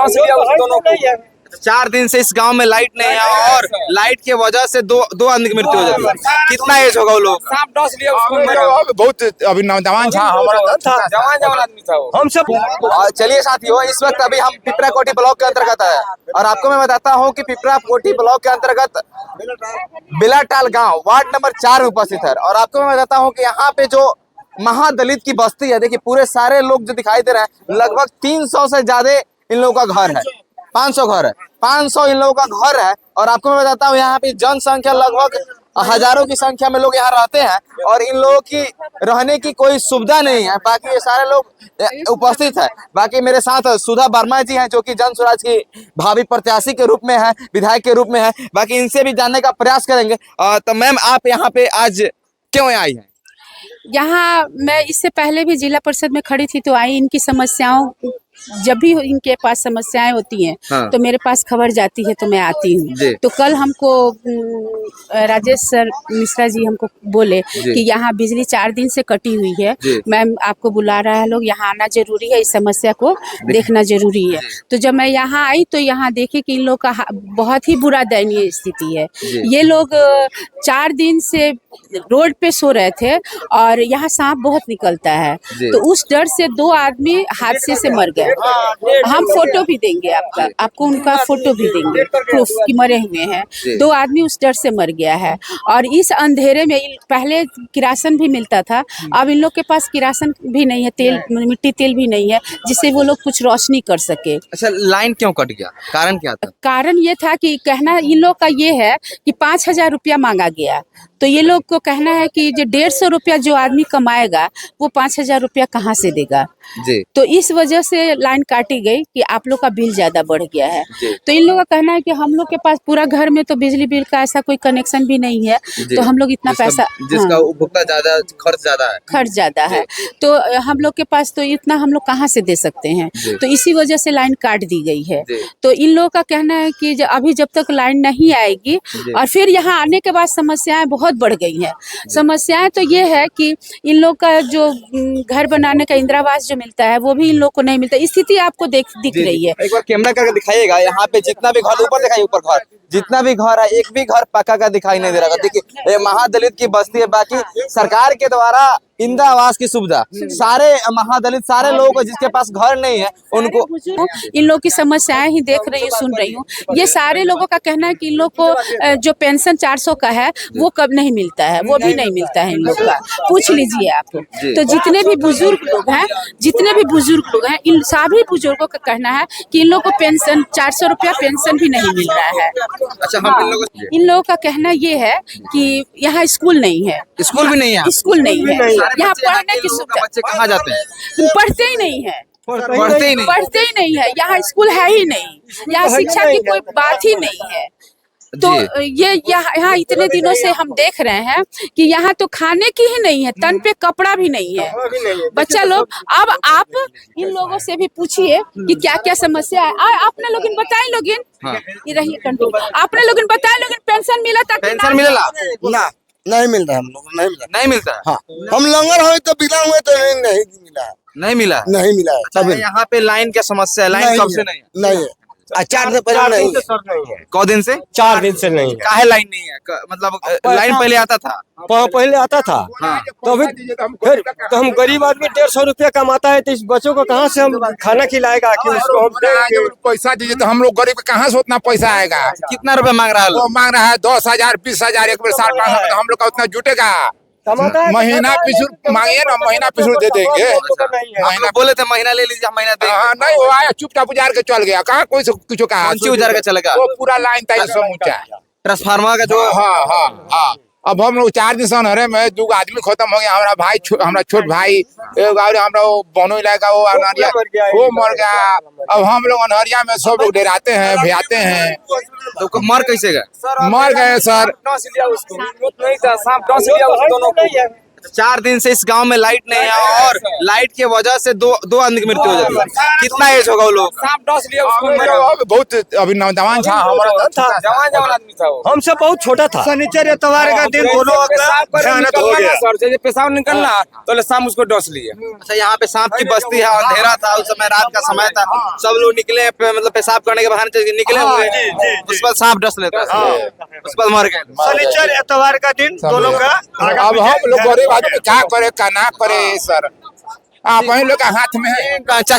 DOS लिया उस दोनों को। 4 दिन से इस गांव में लाइट नहीं है और लाइट की वजह से दो आदमी की मृत्यु हो जाती है। कितना एज होगा वो लोग? सांप डॉस लिया उसको। बहुत अभी नौजवान था, हमारा था, जवान आदमी था वो। हम सब। और चलिए साथियों, इस वक्त अभी हम पिपरा कोठी ब्लॉक के अंतर्गत है और आपको मैं बताता हूं कि पिपरा कोठी ब्लॉक के अंतर्गत बिलाटाल गांव वार्ड नंबर 4 में उपस्थित है और आपको मैं बताता हूं कि यहाँ पे जो महादलित की बस्ती है, देखिए पूरे सारे लोग जो दिखाई दे रहे हैं, लगभग 300 से ज्यादा इन लोगों का घर है। 500 घर है, 500 इन लोगों का घर है और आपको मैं बताता हूँ यहाँ पे जनसंख्या लगभग हजारों की संख्या में लोग यहाँ रहते हैं और इन लोगों की रहने की कोई सुविधा नहीं है। बाकी ये सारे लोग उपस्थित है। बाकी मेरे साथ सुधा वर्मा जी हैं जो कि जन स्वराज की भावी प्रत्याशी के रूप में है, विधायक के रूप में है। बाकी इनसे भी जानने का प्रयास करेंगे। तो मैम, आप यहाँ पे आज क्यों आई हैं? यहाँ मैं इससे पहले भी जिला परिषद में खड़ी थी तो आई। इनकी समस्याओं, जब भी इनके पास समस्याएं होती हैं हाँ। तो मेरे पास खबर जाती है तो मैं आती हूँ। तो कल हमको राजेश सर मिश्रा जी हमको बोले कि यहाँ बिजली 4 दिन से कटी हुई है, मैम आपको बुला रहा है लोग, यहाँ आना जरूरी है, इस समस्या को देखना जरूरी है। तो जब मैं यहाँ आई तो यहाँ देखे कि इन लोग का बहुत ही बुरा दयनीय स्थिति है। ये लोग 4 दिन से रोड पे सो रहे थे और यहाँ सांप बहुत निकलता है, तो उस डर से 2 आदमी हादसे से मर गए। हम फोटो भी देंगे आपको उनका फोटो भी देंगे, प्रूफ कि मरे हुए हैं। 2 आदमी उस डर से मर गया है। और इस अंधेरे में पहले किरासन भी मिलता था, अब इन लोग के पास किरासन भी नहीं है, तेल मिट्टी तेल भी नहीं है जिससे वो लोग कुछ रोशनी कर सके। अच्छा, लाइन क्यों कट गया? कारण क्या था? कारण ये था कि कहना इन लोग का ये है कि 5000 रुपया मांगा गया, तो ये लोग को कहना है कि जो 150 रुपया जो आदमी कमाएगा वो 5000 रुपया कहाँ से देगा जी। तो इस वजह से लाइन काटी गई कि आप लोग का बिल ज्यादा बढ़ गया है। तो इन लोगों का कहना है कि हम लोग के पास पूरा घर में तो बिजली बिल का ऐसा कोई कनेक्शन भी नहीं है, तो हम लोग इतना पैसा, जिसका उपभोक्ता ज्यादा खर्च ज्यादा है, तो हम लोग के पास तो इतना हम लोग कहाँ से दे सकते हैं, तो इसी वजह से लाइन काट दी गई है। तो इन लोगों का कहना है कि अभी जब तक लाइन नहीं आएगी और फिर यहाँ आने के बाद समस्याएं बहुत बढ़ गई है। समस्याएं तो ये है कि इन लोग का जो घर बनाने का इंदिरा आवास जो मिलता है वो भी इन लोग को नहीं मिलता। स्थिति आपको दिख रही है। एक बार कैमरा करके दिखाइएगा। यहाँ पे जितना भी घर, ऊपर दिखाइए, ऊपर घर जितना भी घर है, एक भी घर पक्का का दिखाई नहीं दे रहा। देखिए ये महादलित की बस्ती है। बाकी सरकार के द्वारा इंदिरा आवास की सुविधा सारे महादलित, सारे लोगों को जिसके पास घर नहीं है उनको, इन लोग की समस्याएं ही देख रही हूँ, सुन रही हूँ। ये सारे लोगों का कहना है कि इन लोग को जो पेंशन 400 का है वो कब नहीं मिलता है, वो भी नहीं मिलता है इन लोग का। पूछ लीजिए आप। तो जितने भी बुजुर्ग लोग हैं इन सभी बुजुर्गों का कहना है कि इन लोग को पेंशन 400 रुपया पेंशन भी नहीं मिल रहा है। अच्छा, हम इन लोगों का कहना ये है कि यहाँ स्कूल नहीं है, स्कूल भी नहीं है, स्कूल नहीं है। यहाँ पढ़ने की सुविधा, बच्चे कहाँ जाते हैं? पढ़ते ही नहीं है, पढ़ते ही नहीं। है। यहाँ स्कूल है ही नहीं, यहाँ शिक्षा की कोई बात ही नहीं है। तो ये यहाँ इतने दिनों से हम देख रहे हैं कि यहाँ तो खाने की ही नहीं है, तन पे कपड़ा भी नहीं है बच्चा लोग। अब आप इन लोगों से भी पूछिए कि क्या क्या समस्या है। आपने लोग बताए, ये रहिए कंटिन्यू, आपने लोग बताए, पेंशन मिला था? पेंशन मिला ना? नहीं मिल रहा, हम लोग नहीं मिलता। हाँ, हम लंगर हुए तो बिना हुए तो नहीं मिला। अच्छा, यहाँ पे लाइन क्या समस्या है? लाइन कब से नहीं है? नहीं है, 4 दिन पहले नहीं है। कौ दिन से? 4 दिन से नहीं है। काहे लाइन नहीं है? मतलब लाइन पहले आता था? पहले आता था। हाँ। तो अभी फिर तो हम गरीब आदमी 150 रुपया कमाता है, तो इस बच्चों को कहाँ से हम खाना खिलाएगा कि उसको हम पैसा दीजिए तो हम लोग गरीब कहाँ से उतना पैसा आएगा? कितना रुपए मांग रहा है? वो मांग रहा है 10,000 20,000 एक बार 7-5 हम लोग का उतना जुटेगा? महीना पिछड़ मांगिए ना, महीना पिछड़ दे देंगे। महीना बोले थे महीना ले लीजिए, महीना दे। हाँ, नहीं वो आया चुपचाप उजार के चल गया। कहाँ कोई कुछ कहा? उजार के चलेगा? वो पूरा लाइन था समूचा ट्रांसफार्मर का जो। हाँ। अब हम लोग 4 दिन से अनहरे में 2 आदमी खत्म हो गया। हमारा भाई, हमारा छोट भाई, हमारा वो बोनो इलाका वो अनहरिया वो मर गया। अब हम लोग अनहरिया में सब लोग डराते हैं, भियाते हैं। तो मर कैसे गए? मर गए सर। नहीं था, सांप डॉस लिया उस दोनों को। 4 दिन से इस गांव में लाइट नहीं है और लाइट की वजह से दो आदमी की मृत्यु हो जाती है। कितना एज होगा वो लोग? सांप डस लिया उसको, मरा। बहुत अभी नौजवान था हमारा जवान आदमी था वो। हमसे बहुत छोटा था। शनिचर इतवार का दिन दोनों पेशाब करके भयानक हो निकलना गया। ना सर, जैसे पेशाब निकलना तो शाम उसको डस लिया। अच्छा, यहाँ पे सांप की बस्ती है, अंधेरा था उस समय, रात का समय था, सब लोग निकले मतलब पेशाब करने के बहाने से निकले हुए, उस पर सांप डस लेता है, उस पर मर गए। शनिचर इतवार का दिन दोनों का अब हम लोग गरीब आदमी क्या करे क्या ना करे सर, आप लोग के हाथ में है। अच्छा,